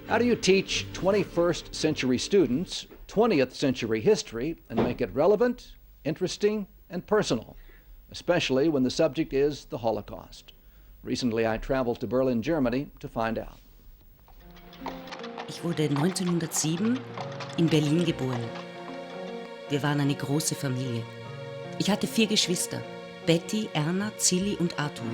How do you teach 21st century students 20th century history and make it relevant, interesting, and personal, especially when the subject is the Holocaust? Recently, I traveled to Berlin, Germany to find out. Ich wurde 1907 in Berlin geboren. Wir waren eine große Familie. Ich hatte 4 Geschwister: Betty, Erna, Zilli und Arthur.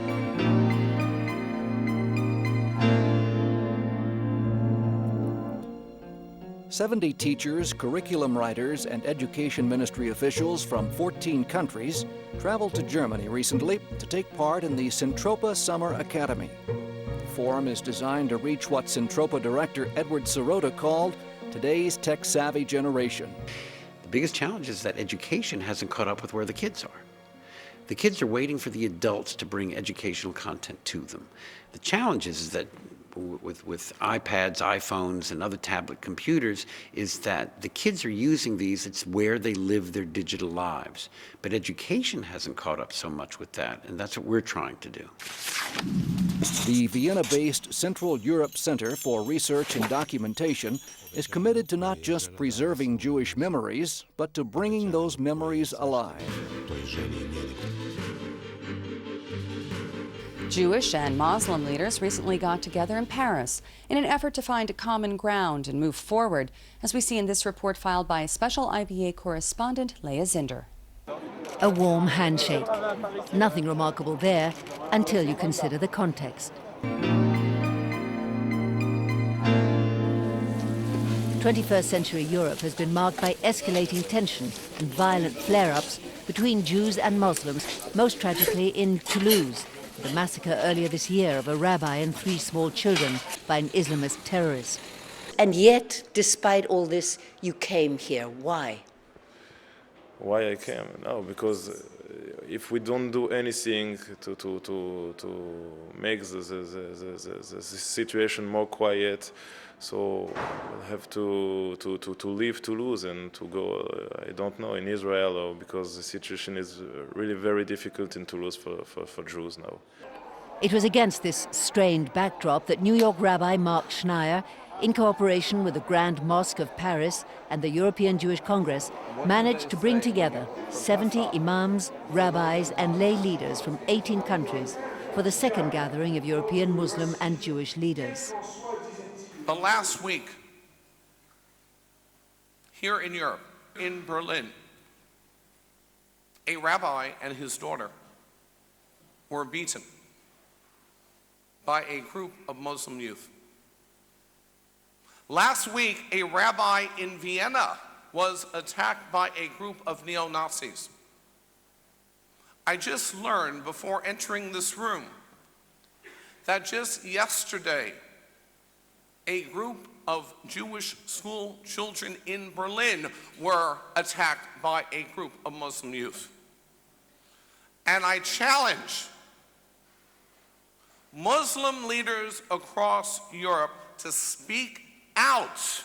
70 teachers, curriculum writers, and education ministry officials from 14 countries traveled to Germany recently to take part in the Centropa Summer Academy. The forum is designed to reach what Centropa director Edward Sirota called today's tech-savvy generation. The biggest challenge is that education hasn't caught up with where the kids are. The kids are waiting for the adults to bring educational content to them. The challenge is that with iPads, iPhones, and other tablet computers is that the kids are using these, it's where they live their digital lives. But education hasn't caught up so much with that, and that's what we're trying to do. The Vienna-based Central Europe Center for Research and Documentation is committed to not just preserving Jewish memories, but to bringing those memories alive. Jewish and Muslim leaders recently got together in Paris in an effort to find common ground and move forward, as we see in this report filed by special IBA correspondent Leah Zinder. A warm handshake. Nothing remarkable there until you consider the context. 21st century Europe has been marked by escalating tension and violent flare-ups between Jews and Muslims, most tragically in Toulouse, the massacre earlier this year of a rabbi and 3 small children by an Islamist terrorist. And yet, despite all this, you came here. Why? Why I came? No, because if we don't do anything to make the situation more quiet, so we'll have to leave Toulouse and to go, I don't know, in Israel, or because the situation is really very difficult in Toulouse for Jews now. It was against this strained backdrop that New York Rabbi Mark Schneier, in cooperation with the Grand Mosque of Paris and the European Jewish Congress, managed to bring together 70 imams, rabbis and lay leaders from 18 countries for the second gathering of European Muslim and Jewish leaders. But last week, here in Europe, in Berlin, a rabbi and his daughter were beaten by a group of Muslim youth. Last week, a rabbi in Vienna was attacked by a group of neo-Nazis. I just learned before entering this room that just yesterday, a group of Jewish school children in Berlin were attacked by a group of Muslim youth. And I challenge Muslim leaders across Europe to speak out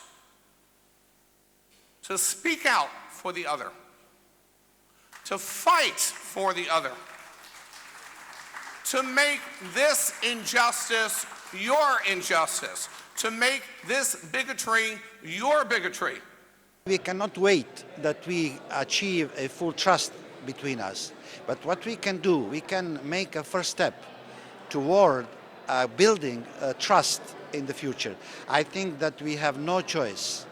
for the other, to fight for the other, to make this injustice your injustice, to make this bigotry your bigotry. We cannot wait that we achieve a full trust between us. But what we can do, we can make a first step toward building trust in the future. I think that we have no choice.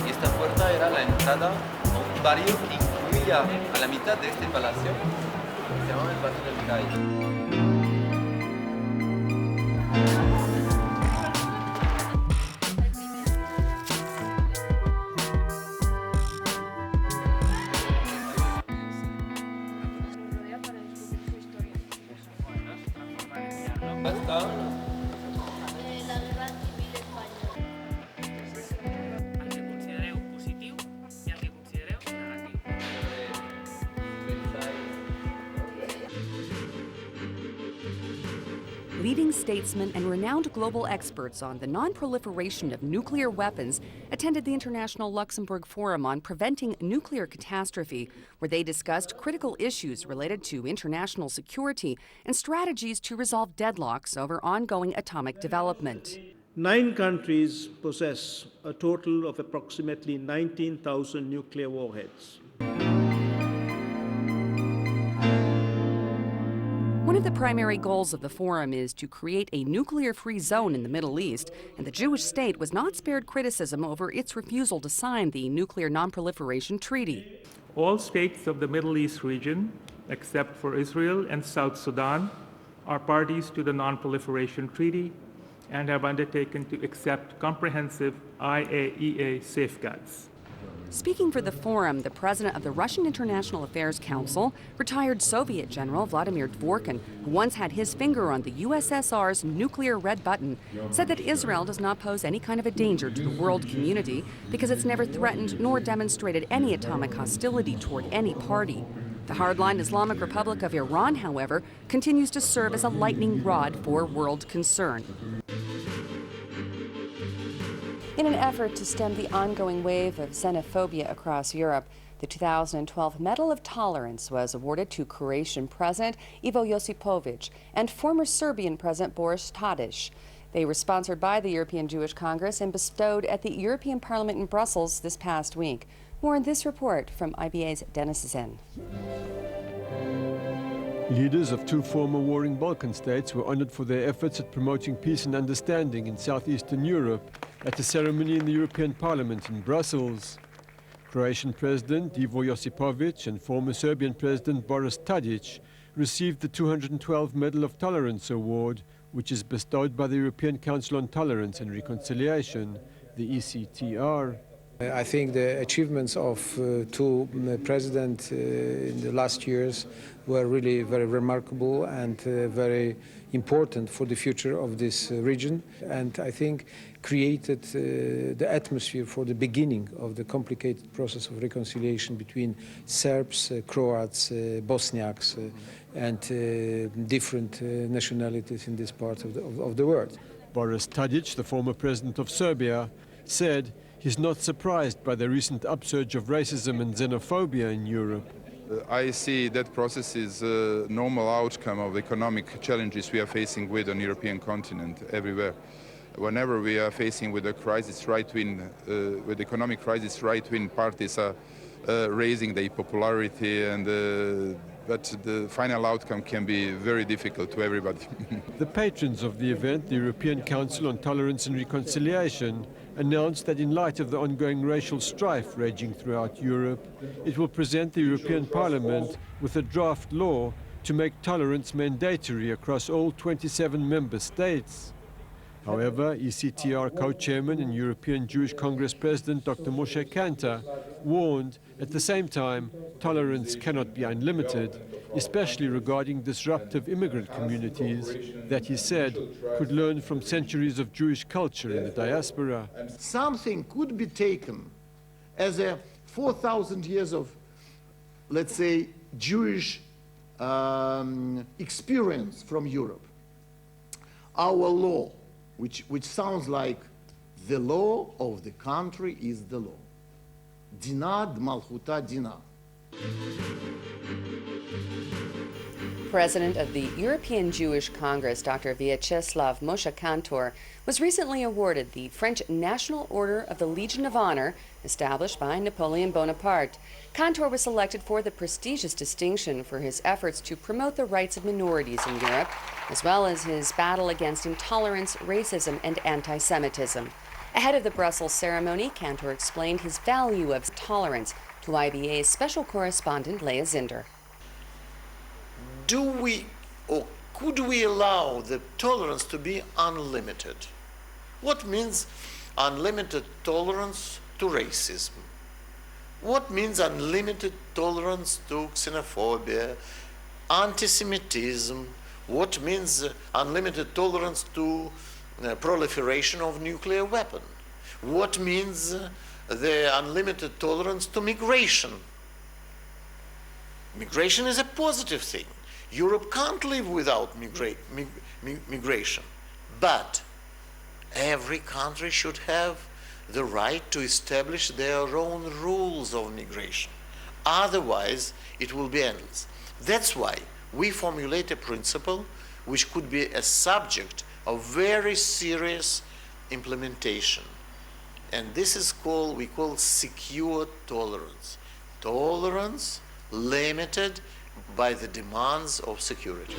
Esta puerta era la entrada a un barrio que incluía a la mitad de este palacio, se llamaba el barrio del Cairo. Leading statesmen and renowned global experts on the non-proliferation of nuclear weapons attended the International Luxembourg Forum on Preventing Nuclear Catastrophe, where they discussed critical issues related to international security and strategies to resolve deadlocks over ongoing atomic development. 9 countries possess a total of approximately 19,000 nuclear warheads. One of the primary goals of the forum is to create a nuclear-free zone in the Middle East, and the Jewish state was not spared criticism over its refusal to sign the Nuclear Non-Proliferation Treaty. All states of the Middle East region, except for Israel and South Sudan, are parties to the Non-Proliferation Treaty and have undertaken to accept comprehensive IAEA safeguards. Speaking for the forum, the president of the Russian International Affairs Council, retired Soviet General Vladimir Dvorkin, who once had his finger on the USSR's nuclear red button, said that Israel does not pose any kind of a danger to the world community because it's never threatened nor demonstrated any atomic hostility toward any party. The hardline Islamic Republic of Iran, however, continues to serve as a lightning rod for world concern. In an effort to stem the ongoing wave of xenophobia across Europe, the 2012 Medal of Tolerance was awarded to Croatian President Ivo Josipovic and former Serbian President Boris Tadic. They were sponsored by the European Jewish Congress and bestowed at the European Parliament in Brussels this past week. More in this report from IBA's Dennis Zinn. Leaders of 2 former warring Balkan states were honored for their efforts at promoting peace and understanding in southeastern Europe at a ceremony in the European Parliament in Brussels. Croatian President Ivo Josipovic and former Serbian President Boris Tadic received the 212 Medal of Tolerance Award, which is bestowed by the European Council on Tolerance and Reconciliation, the ECTR. I think the achievements of 2 presidents in the last years were really very remarkable and very important for the future of this region, and I think created the atmosphere for the beginning of the complicated process of reconciliation between Serbs, Croats, Bosniaks, and different nationalities in this part of the world. Boris Tadic, the former president of Serbia, said he's not surprised by the recent upsurge of racism and xenophobia in Europe. I see that process is a normal outcome of the economic challenges we are facing with on the European continent everywhere. Whenever we are facing with a crisis, with economic crisis, right-wing parties are raising their popularity, but the final outcome can be very difficult to everybody. The patrons of the event, the European Council on Tolerance and Reconciliation, announced that in light of the ongoing racial strife raging throughout Europe, it will present the European Parliament with a draft law to make tolerance mandatory across all 27 member states. However, ECTR co-chairman and European Jewish Congress President Dr. Moshe Kantor warned, at the same time, tolerance cannot be unlimited, especially regarding disruptive immigrant communities that he said could learn from centuries of Jewish culture in the diaspora. Something could be taken as a 4,000 years of, let's say, Jewish experience from Europe. Our law, which sounds like the law of the country is the law. Dina d'malchuta dina. President of the European Jewish Congress, Dr. Vyacheslav Moshe Kantor, was recently awarded the French National Order of the Legion of Honor, established by Napoleon Bonaparte. Kantor was selected for the prestigious distinction for his efforts to promote the rights of minorities in Europe, as well as his battle against intolerance, racism, and anti-Semitism. Ahead of the Brussels ceremony, Kantor explained his value of tolerance to IBA's special correspondent, Leah Zinder. Do we, or could we allow the tolerance to be unlimited? What means unlimited tolerance to racism? What means unlimited tolerance to xenophobia, anti-Semitism? What means unlimited tolerance to proliferation of nuclear weapon? What means the unlimited tolerance to migration? Migration is a positive thing. Europe can't live without migration, but every country should have the right to establish their own rules of migration. Otherwise, it will be endless. That's why we formulate a principle which could be a subject of very serious implementation. And this is called, we call secure tolerance. Tolerance limited by the demands of security.